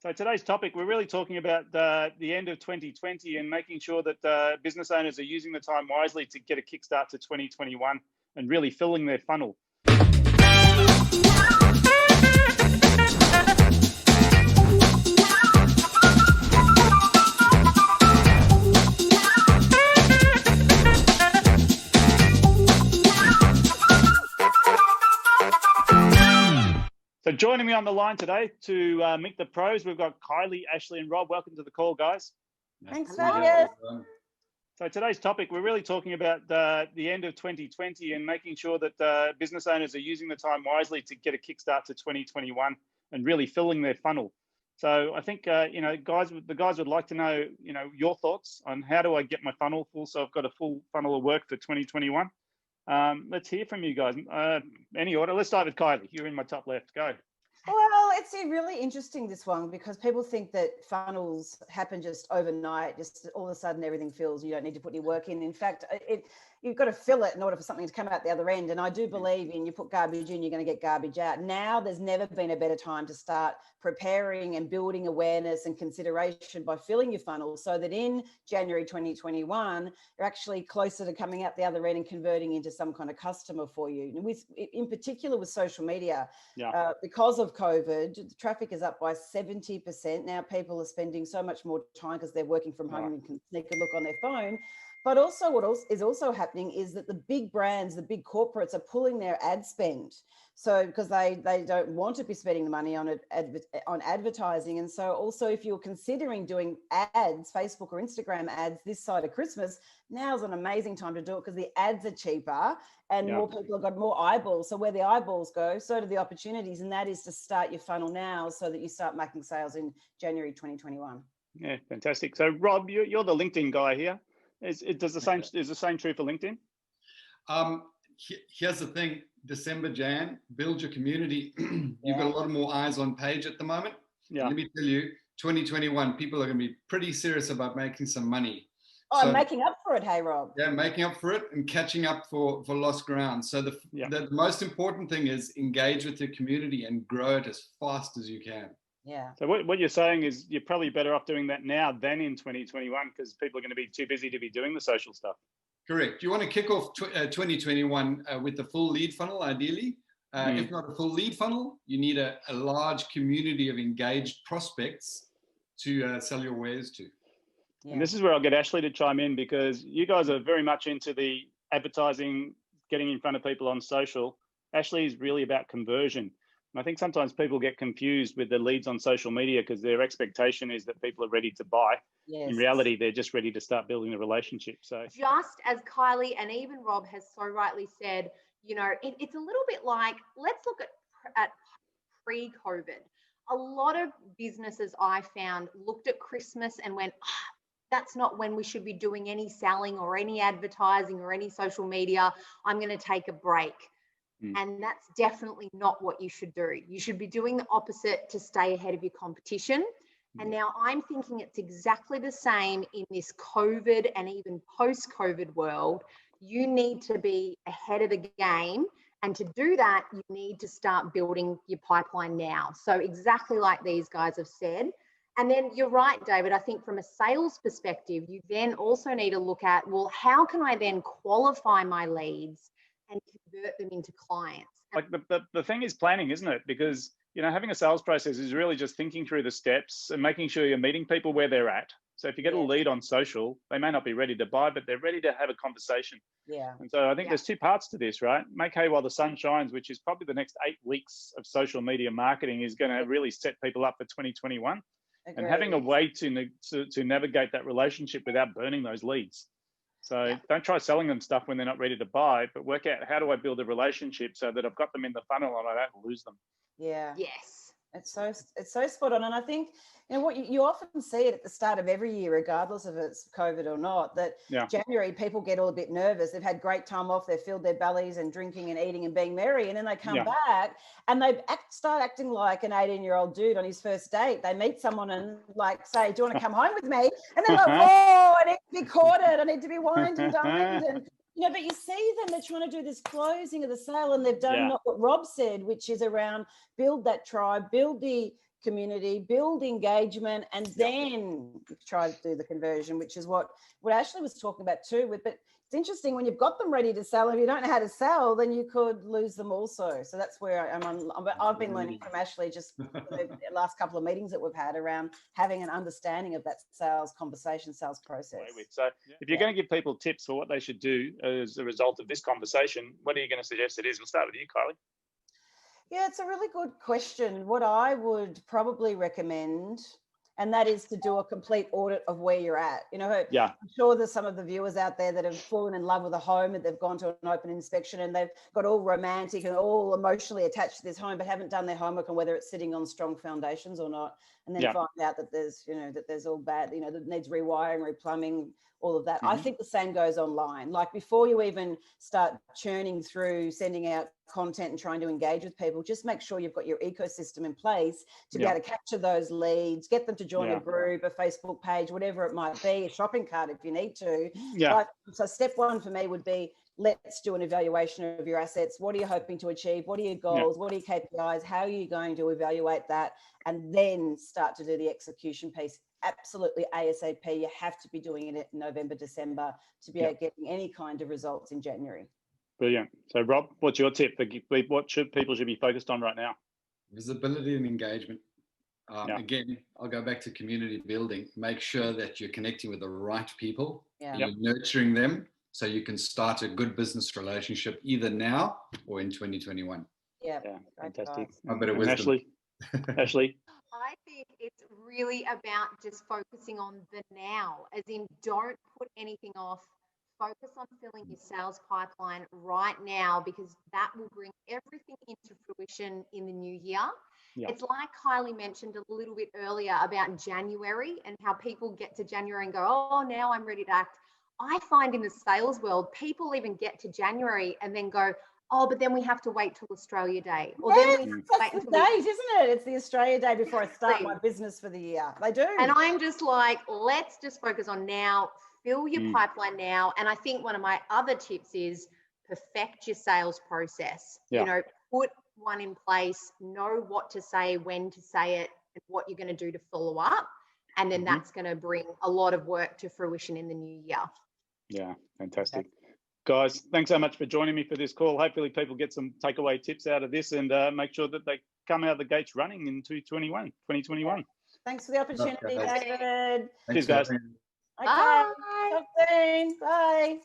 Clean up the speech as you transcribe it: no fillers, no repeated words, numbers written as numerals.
So today's topic, we're really talking about the end of 2020 and making sure that business owners are using the time wisely to get a kickstart to 2021 and really filling their funnel. So joining me on the line today to meet the pros, we've got Kylie, Ashleigh, and Rob. Welcome to the call, guys. Thanks, Douglas. So today's topic, we're really talking about the end of 2020 and making sure that business owners are using the time wisely to get a kickstart to 2021 and really filling their funnel. So I think the guys would like to know your thoughts on how do I get my funnel full so I've got a full funnel of work for 2021. Let's hear from you guys. Any order? Let's start with Kylie. You're in my top left. Go. Well, it's really interesting, this one, because people think that funnels happen just overnight, just all of a sudden everything fills. You don't need to put any work in. In fact, you've got to fill it in order for something to come out the other end. And I do believe in you put garbage in, you're going to get garbage out. Now, there's never been a better time to start preparing and building awareness and consideration by filling your funnel so that in January 2021, you're actually closer to coming out the other end and converting into some kind of customer for you. And in particular with social media, because of COVID, the traffic is up by 70%. Now people are spending so much more time because they're working from home and can sneak a look on their phone. But also what is also happening is that the big brands, the big corporates are pulling their ad spend. So because they don't want to be spending the money on advertising. And so also if you're considering doing ads, Facebook or Instagram ads this side of Christmas, now's an amazing time to do it because the ads are cheaper and more people have got more eyeballs. So where the eyeballs go, so do the opportunities. And that is to start your funnel now so that you start making sales in January 2021. Yeah, fantastic. So Rob, you're the LinkedIn guy here. Is the same true for LinkedIn? Here's the thing, December, Jan, build your community. You've got a lot more eyes on page at the moment. Yeah. Let me tell you, 2021, people are going to be pretty serious about making some money. Oh, so, making up for it, hey, Rob. Yeah, making up for it and catching up for lost ground. So the most important thing is engage with your community and grow it as fast as you can. Yeah. So what you're saying is you're probably better off doing that now than in 2021 because people are going to be too busy to be doing the social stuff. Correct. You want to kick off 2021 with the full lead funnel, ideally. If not a full lead funnel, you need a large community of engaged prospects to sell your wares to. Yeah. And this is where I'll get Ashleigh to chime in because you guys are very much into the advertising, getting in front of people on social. Ashleigh is really about conversion. And I think sometimes people get confused with the leads on social media because their expectation is that people are ready to buy. Yes. In reality, they're just ready to start building the relationship. So just as Kylie and even Rob has so rightly said, it's a little bit like, let's look at pre-COVID. A lot of businesses I found looked at Christmas and went, that's not when we should be doing any selling or any advertising or any social media. I'm going to take a break. And that's definitely not what you should do. You should be doing the opposite to stay ahead of your competition. And now I'm thinking it's exactly the same in this COVID and even post-COVID world. You need to be ahead of the game. And to do that, you need to start building your pipeline now. So exactly like these guys have said. And then you're right, David, I think from a sales perspective, you then also need to look at, well, how can I then qualify my leads and convert them into clients? Like the thing is planning, isn't it? Because, having a sales process is really just thinking through the steps and making sure you're meeting people where they're at. So if you get a lead on social, they may not be ready to buy, but they're ready to have a conversation. Yeah. And so I think there's two parts to this, right? Make hay while the sun shines, which is probably the next 8 weeks of social media marketing is going to really set people up for 2021. Agreed. And having a way to navigate that relationship without burning those leads. So don't try selling them stuff when they're not ready to buy, but work out how do I build a relationship so that I've got them in the funnel and I don't lose them. Yeah. Yes. It's so spot on. And I think, what you often see it at the start of every year, regardless of it's COVID or not, that January people get all a bit nervous. They've had great time off. They've filled their bellies and drinking and eating and being merry. And then they come back and they start acting like an 18-year-old dude on his first date. They meet someone and say, do you want to come home with me? And they're like, whoa, I need to be courted. I need to be wined and dined. And but you see them, they're trying to do this closing of the sale and they've done not what Rob said, which is around build that tribe, build the community, build engagement, and then try to do the conversion, which is what Ashleigh was talking about too. But it's interesting, when you've got them ready to sell, if you don't know how to sell, then you could lose them also. So that's where I've been learning from Ashleigh just the last couple of meetings that we've had around having an understanding of that sales conversation, sales process. So if you're going to give people tips for what they should do as a result of this conversation, what are you going to suggest it is? We'll start with you, Kylie. Yeah, it's a really good question. What I would probably recommend, and that is to do a complete audit of where you're at. You know, I'm sure there's some of the viewers out there that have fallen in love with a home and they've gone to an open inspection and they've got all romantic and all emotionally attached to this home, but haven't done their homework on whether it's sitting on strong foundations or not. And then find out that there's, that there's all bad, that needs rewiring, replumbing, all of that. I think the same goes online. Like, before you even start churning through, sending out content and trying to engage with people, just make sure you've got your ecosystem in place to be able to capture those leads, get them to join a group, a Facebook page, whatever it might be, a shopping cart if you need to. So step one for me would be, let's do an evaluation of your assets. What are you hoping to achieve? What are your goals? What are your KPIs? How are you going to evaluate that? And then start to do the execution piece. Absolutely ASAP. You have to be doing it in November, December to be getting any kind of results in January. Brilliant. So Rob, what's your tip? What people should be focused on right now? Visibility and engagement. Again, I'll go back to community building. Make sure that you're connecting with the right people, and you're nurturing them, so you can start a good business relationship either now or in 2021. Yeah, fantastic. A bit of wisdom. Ashleigh. I think it's really about just focusing on the now, as in, don't put anything off. Focus on filling your sales pipeline right now, because that will bring everything into fruition in the new year. It's like Kylie mentioned a little bit earlier about January and how people get to January and go, oh, now I'm ready to act. I find in the sales world, people even get to January and then go, oh, but then we have to wait till Australia Day. Or then we have to wait until the date, isn't it? It's the Australia Day before I start my business for the year. They do. And I'm just like, let's just focus on now, fill your pipeline now. And I think one of my other tips is perfect your sales process. Put one in place, know what to say, when to say it, and what you're going to do to follow up. And then that's going to bring a lot of work to fruition in the new year. Yeah, fantastic. Guys, thanks so much for joining me for this call. Hopefully people get some takeaway tips out of this and make sure that they come out of the gates running in 2021. Thanks for the opportunity, David. Cheers, guys. Okay. Bye. Talk soon. Bye.